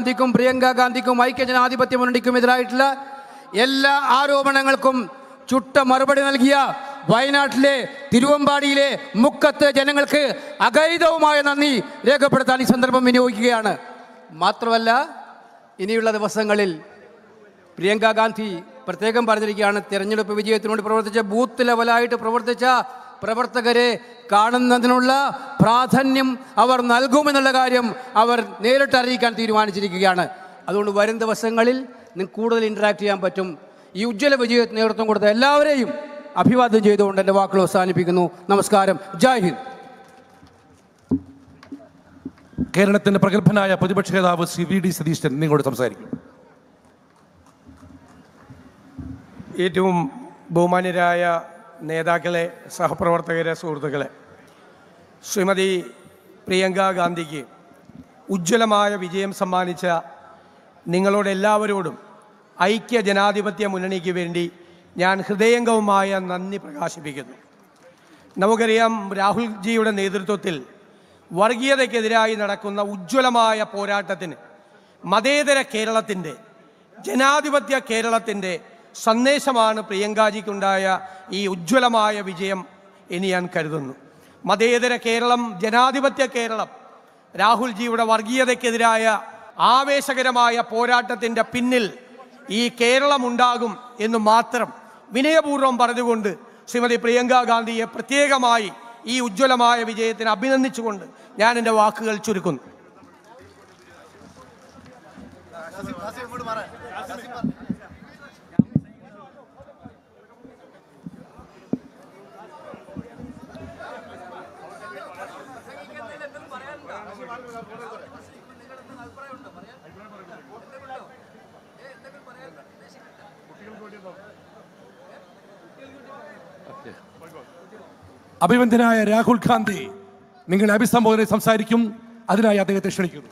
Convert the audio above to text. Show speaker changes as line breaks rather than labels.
ഗാന്ധിക്കും പ്രിയങ്ക ഗാന്ധിക്കും ഐക്യജനാധിപത്യ മുന്നണിക്കും എതിരായിട്ടുള്ള എല്ലാ ആരോപണങ്ങൾക്കും ചുട്ട മറുപടി നൽകിയ വയനാട്ടിലെ തിരുവമ്പാടിയിലെ മുക്കത്തെ ജനങ്ങൾക്ക് അഗൈതവുമായ നന്ദി രേഖപ്പെടുത്താൻ ഈ സന്ദർഭം വിനിയോഗിക്കുകയാണ്. മാത്രമല്ല, ഇനിയുള്ള ദിവസങ്ങളിൽ പ്രിയങ്ക ഗാന്ധി പ്രത്യേകം പറഞ്ഞിരിക്കുകയാണ്, തിരഞ്ഞെടുപ്പ് വിജയത്തിനുവേണ്ടി പ്രവർത്തിച്ച ബൂത്ത് ലെവലായിട്ട് പ്രവർത്തിച്ച പ്രവർത്തകരെ കാണുന്നതിനുള്ള പ്രാധാന്യം അവർ നൽകുമെന്നുള്ള കാര്യം അവർ നേരിട്ട് അറിയിക്കാൻ തീരുമാനിച്ചിരിക്കുകയാണ്. അതുകൊണ്ട് വരും ദിവസങ്ങളിൽ നിങ്ങൾക്ക് കൂടുതൽ ഇൻറ്ററാക്ട് ചെയ്യാൻ പറ്റും. ഈ ഉജ്ജ്വല വിജയത്തിന് നേതൃത്വം കൊടുത്ത എല്ലാവരെയും അഭിവാദ്യം ചെയ്തുകൊണ്ട് എൻ്റെ വാക്കുകൾ അവസാനിപ്പിക്കുന്നു. നമസ്കാരം. ജയ് ഹിന്ദ്.
കേരളത്തിൻ്റെ പ്രഗത്ഭനായ പ്രതിപക്ഷ നേതാവ് ശ്രീ വി ഡി സതീശൻ നിങ്ങളോട് സംസാരിക്കും.
ഏറ്റവും ബഹുമാന്യരായ നേതാക്കളെ, സഹപ്രവർത്തകരെ, സുഹൃത്തുക്കളെ, ശ്രീമതി പ്രിയങ്ക ഗാന്ധിക്ക് ഉജ്ജ്വലമായ വിജയം സമ്മാനിച്ച നിങ്ങളോടെല്ലാവരോടും ഐക്യ ജനാധിപത്യ മുന്നണിക്ക് വേണ്ടി ഞാൻ ഹൃദയംഗവുമായ നന്ദി പ്രകാശിപ്പിക്കുന്നു. നമുക്കറിയാം, രാഹുൽജിയുടെ നേതൃത്വത്തിൽ വർഗീയതയ്ക്കെതിരായി നടക്കുന്ന ഉജ്ജ്വലമായ പോരാട്ടത്തിന് മതേതര കേരളത്തിൻ്റെ, ജനാധിപത്യ കേരളത്തിൻ്റെ സന്ദേശമാണ് പ്രിയങ്കാജിക്കുണ്ടായ ഈ ഉജ്ജ്വലമായ വിജയം എന്ന് ഞാൻ കരുതുന്നു. മതേതര കേരളം, ജനാധിപത്യ കേരളം, രാഹുൽജിയുടെ വർഗീയതയ്ക്കെതിരായ ആവേശകരമായ പോരാട്ടത്തിൻ്റെ പിന്നിൽ ഈ കേരളമുണ്ടാകും എന്ന് മാത്രം വിനയപൂർവ്വം പറഞ്ഞുകൊണ്ട് ശ്രീമതി പ്രിയങ്ക ഗാന്ധിയെ പ്രത്യേകമായി ഈ ഉജ്ജ്വലമായ വിജയത്തിന് അഭിനന്ദിച്ചുകൊണ്ട് ഞാൻ എൻ്റെ വാക്കുകൾ ചുരുക്കുന്നു.
അഭിനന്ദനായ രാഹുൽ ഗാന്ധി നിങ്ങളെ അഭിസംബോധന സംസാരിക്കും. അതിനായി അദ്ദേഹത്തെ ക്ഷണിക്കുന്നു.